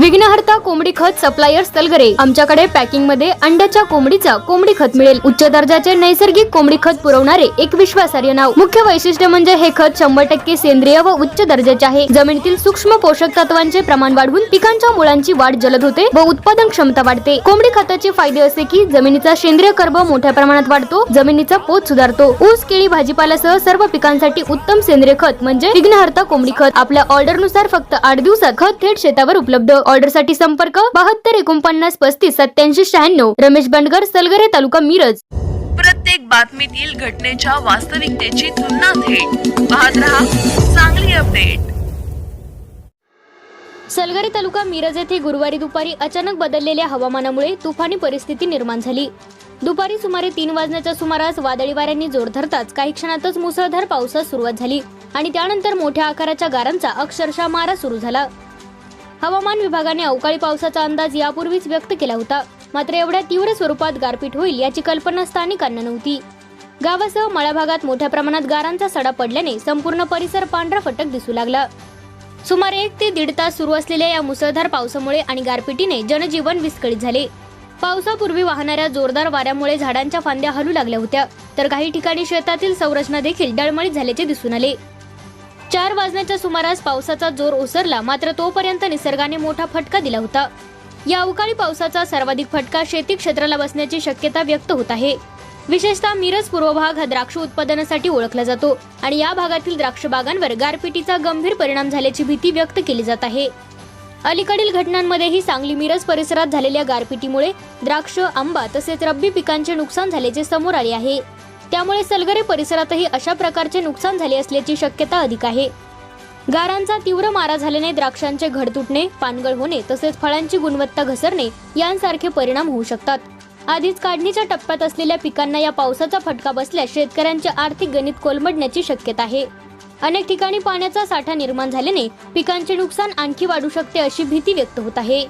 विघ्नहर्ता कोंबडी खत सप्लायर सलगरे। आमच्याकडे पॅकिंग मध्ये अंड्याच्या कोंबडीचा कोंबडी खत मिळेल। उच्च दर्जाचे नैसर्गिक कोंबडी खत पुरवणारे एक विश्वासार्ह नाव। मुख्य वैशिष्ट्य म्हणजे हे खत 100% सेंद्रिय व उच्च दर्जाचे आहे। जमिनीतील सूक्ष्म पोषक तत्वांचे प्रमाण वाढवून पिकांच्या मुळांची वाढ जलद होते व उत्पादन क्षमता वाढते। कोंबडी खताचे फायदे असे की जमिनीचा सेंद्रिय कर्ब मोठ्या प्रमाणात वाढतो, जमिनीचा पोत सुधारतो। ऊस, केळी, भाजीपाल्यासह सर्व पिकांसाठी उत्तम सेंद्रिय खत म्हणजे विघ्नहर्ता कोंबडी खत। आपल्या ऑर्डर नुसार फक्त 8 दिवसात खत थेट शेतावर उपलब्ध। ऑर्डर साठी संपर्क 72 49 35 87 96। रमेश बंडगर, सलगरे, तालुका मिरज। प्रत्येक बातमीतील घटनेच्या वास्तविकतेची तुलना थेट पाहत रहा चांगली अपडेट। सलगरे तालुका मिरज येथे गुरुवारी दुपारी अचानक बदललेल्या हवामानामुळे तुफानी परिस्थिती निर्माण झाली। दुपारी सुमारे 3 वाजण्याच्या सुमारास वादळी वाऱ्यांनी जोर धरताच काही क्षणातच मुसळधार पावसास सुरुवात झाली आणि त्यानंतर मोठ्या आकाराच्या गारांचा अक्षरशः मारा सुरू झाला। हवामान विभागाने अवकाळी पावसाचा अंदाज यापूर्वीच व्यक्त केला होता, मात्र एवढ्या तीव्र स्वरूपात गारपीट होईल याची कल्पना स्थानिकांना नव्हती। गावासह मळा भागात मोठ्या प्रमाणात गारांचा सडा पडल्याने संपूर्ण परिसर पांढरा फटक दिसू लागला। सुमारे 1 ते 1.5 तास सुरू असलेल्या या मुसळधार पावसामुळे आणि गारपिटीने जनजीवन विस्कळीत झाले। पावसापूर्वी वाहणाऱ्या जोरदार वाऱ्यामुळे झाडांच्या फांद्या हलू लागल्या होत्या, तर काही ठिकाणी शेतातील संरचना देखील डळमळीत झाल्याचे दिसून आले। 4 वाजण्याच्या सुमारास पावसाचा जोर ओसरला, मात्र तोपर्यंत निसर्गाने मोठा फटका दिला होता। या अवकाळी पावसाचा सर्वाधिक फटका शेती क्षेत्राला बसण्याची शक्यता व्यक्त होत आहे। विशेषतः मिरज पूर्व भाग हा द्राक्ष उत्पादनासाठी ओळखला जातो आणि या भागातील द्राक्ष बागांवर गारपिटीचा गंभीर परिणाम झाल्याची भीती व्यक्त केली जात आहे। अलीकडील घटनांमध्येही सांगली मिरज परिसरात झालेल्या गारपिटीमुळे द्राक्ष, आंबा तसेच रब्बी पिकांचे नुकसान झाल्याचे समोर आले आहे। त्यामुळे सलगरे परिसरातही अशा प्रकारचे नुकसान झाले असल्याची शक्यता अधिक आहे। गारांचा तीव्र मारा झाल्याने द्राक्षांचे घड तुटणे, पानगळ होणे तसेच फळांची गुणवत्ता घसरणे यांसारखे परिणाम होऊ शकतात। आधीच काढणीच्या टप्प्यात असलेल्या पिकांना या पावसाचा फटका बसल्यास शेतकऱ्यांचे आर्थिक गणित कोलमडण्याची शक्यता आहे। अनेक ठिकाणी पाण्याचा साठा निर्माण झाल्याने पिकांचे नुकसान आणखी वाढू शकते अशी भीती व्यक्त होत आहे।